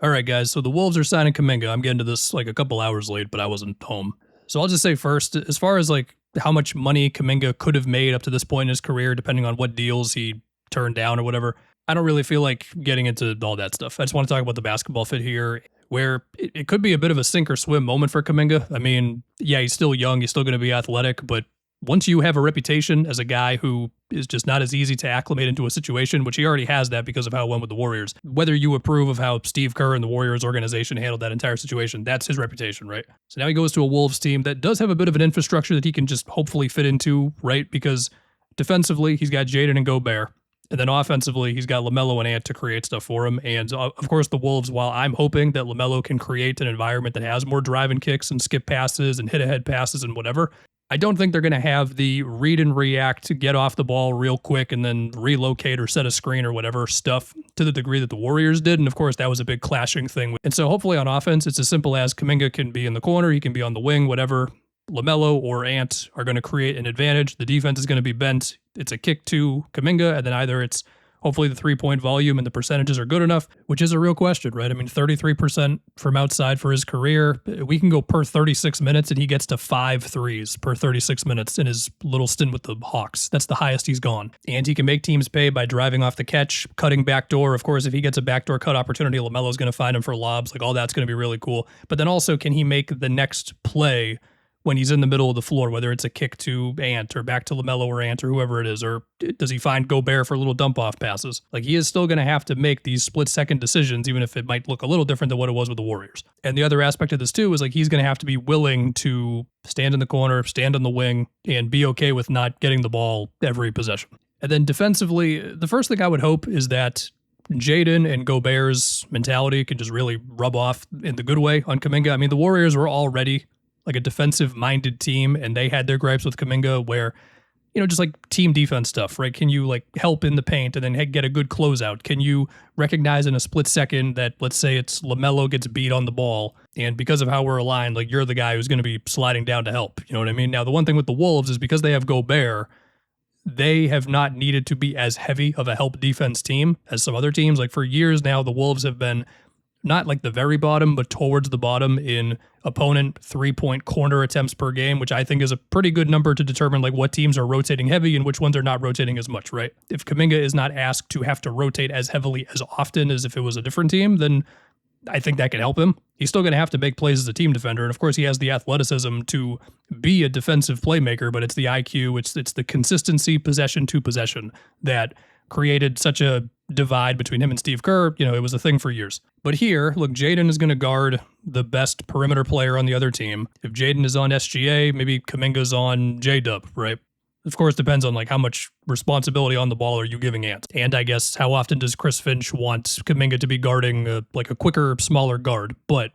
All right, guys. So the Wolves are signing Kuminga. I'm getting to this like a couple hours late, but I wasn't home. So I'll just say first, as far as like how much money Kuminga could have made up to this point in his career, depending on what deals he turned down or whatever, I don't really feel like getting into all that stuff. I just want to talk about the basketball fit here, where it could be a bit of a sink or swim moment for Kuminga. I mean, yeah, he's still young. He's still going to be athletic, but once you have a reputation as a guy who is just not as easy to acclimate into a situation, which he already has that because of how it went with the Warriors, whether you approve of how Steve Kerr and the Warriors organization handled that entire situation, that's his reputation, right? So now he goes to a Wolves team that does have a bit of an infrastructure that he can just hopefully fit into, right? Because defensively, he's got Jaden and Gobert. And then offensively, he's got LaMelo and Ant to create stuff for him. And of course, the Wolves, while I'm hoping that LaMelo can create an environment that has more drive and kicks and skip passes and hit ahead passes and whatever, I don't think they're going to have the read and react to get off the ball real quick and then relocate or set a screen or whatever stuff to the degree that the Warriors did. And of course, that was a big clashing thing. And so hopefully on offense, it's as simple as Kuminga can be in the corner, he can be on the wing, whatever. LaMelo or Ant are going to create an advantage. The defense is going to be bent. It's a kick to Kuminga, and then either it's hopefully the three-point volume and the percentages are good enough, which is a real question, right? I mean, 33% from outside for his career. We can go per 36 minutes, and he gets to 5 threes per 36 minutes in his little stint with the Hawks. That's the highest he's gone. And he can make teams pay by driving off the catch, cutting backdoor. Of course, if he gets a backdoor cut opportunity, LaMelo's going to find him for lobs. Like, all that's going to be really cool. But then also, can he make the next play when he's in the middle of the floor, whether it's a kick to Ant or back to LaMelo or Ant or whoever it is, or does he find Gobert for little dump-off passes? Like, he is still going to have to make these split-second decisions, even if it might look a little different than what it was with the Warriors. And the other aspect of this, too, is like he's going to have to be willing to stand in the corner, stand on the wing, and be okay with not getting the ball every possession. And then defensively, the first thing I would hope is that Jaden and Gobert's mentality can just really rub off in the good way on Kuminga. I mean, the Warriors were already like a defensive-minded team, and they had their gripes with Kuminga where, you know, just like team defense stuff, right? Can you like help in the paint and then get a good closeout? Can you recognize in a split second that, let's say it's LaMelo gets beat on the ball, and because of how we're aligned, like you're the guy who's going to be sliding down to help, you know what I mean? Now, the one thing with the Wolves is because they have Gobert, they have not needed to be as heavy of a help defense team as some other teams. Like for years now, the Wolves have been not like the very bottom, but towards the bottom in opponent 3-point corner attempts per game, which I think is a pretty good number to determine like what teams are rotating heavy and which ones are not rotating as much, right? If Kuminga is not asked to have to rotate as heavily as often as if it was a different team, then I think that can help him. He's still going to have to make plays as a team defender. And of course, he has the athleticism to be a defensive playmaker, but it's the IQ, it's the consistency possession to possession that created such a divide between him and Steve Kerr. You know, it was a thing for years. But here, look, Jaden is going to guard the best perimeter player on the other team. If Jaden is on SGA, maybe Kuminga's on J-Dub, right? Of course, depends on like how much responsibility on the ball are you giving Ant. And I guess how often does Chris Finch want Kuminga to be guarding like a quicker, smaller guard? But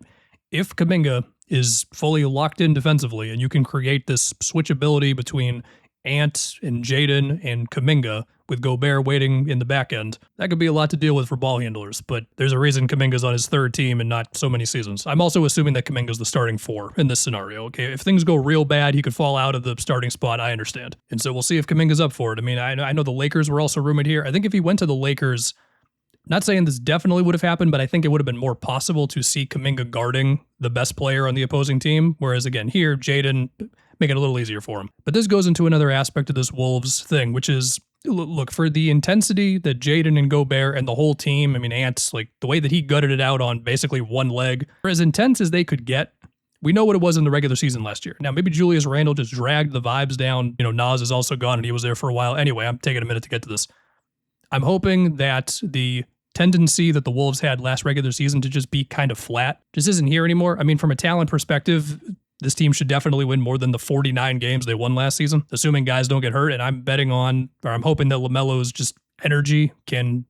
if Kuminga is fully locked in defensively and you can create this switchability between Ant and Jaden and Kuminga with Gobert waiting in the back end, that could be a lot to deal with for ball handlers, but there's a reason Kuminga's on his third team and not so many seasons. I'm also assuming that Kuminga's the starting 4 in this scenario, okay? If things go real bad, he could fall out of the starting spot, I understand. And so we'll see if Kuminga's up for it. I mean, I know the Lakers were also rumored here. I think if he went to the Lakers, not saying this definitely would have happened, but I think it would have been more possible to see Kuminga guarding the best player on the opposing team, whereas again, here, Jaden make it a little easier for him. But this goes into another aspect of this Wolves thing, which is, look, for the intensity that Jaden and Gobert and the whole team, I mean, Ant's like the way that he gutted it out on basically one leg, for as intense as they could get, we know what it was in the regular season last year. Now, maybe Julius Randle just dragged the vibes down. You know, Nas is also gone and he was there for a while. Anyway, I'm taking a minute to get to this. I'm hoping that the tendency that the Wolves had last regular season to just be kind of flat just isn't here anymore. I mean, from a talent perspective, this team should definitely win more than the 49 games they won last season, assuming guys don't get hurt. And I'm betting on, or I'm hoping that LaMelo's just energy can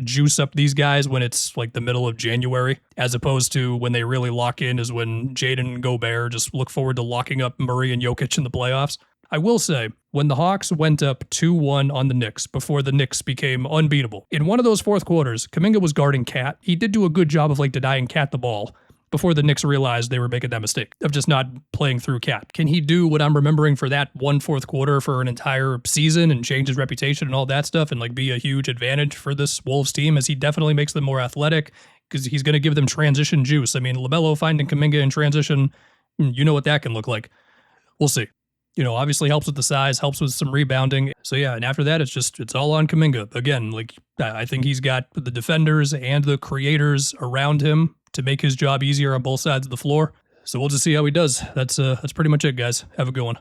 juice up these guys when it's like the middle of January, as opposed to when they really lock in is when Jaden and Gobert just look forward to locking up Murray and Jokic in the playoffs. I will say, when the Hawks went up 2-1 on the Knicks before the Knicks became unbeatable, in one of those fourth quarters, Kuminga was guarding Cat. He did do a good job of like denying Cat the ball before the Knicks realized they were making that mistake of just not playing through Cat. Can he do what I'm remembering for that one fourth quarter for an entire season and change his reputation and all that stuff and like be a huge advantage for this Wolves team, as he definitely makes them more athletic, because he's going to give them transition juice. I mean, LaMelo finding Kuminga in transition, you know what that can look like. We'll see. Obviously helps with the size, helps with some rebounding. So yeah, and after that, it's all on Kuminga. Again, like I think he's got the defenders and the creators around him to make his job easier on both sides of the floor. So we'll just see how he does. That's pretty much it, guys. Have a good one.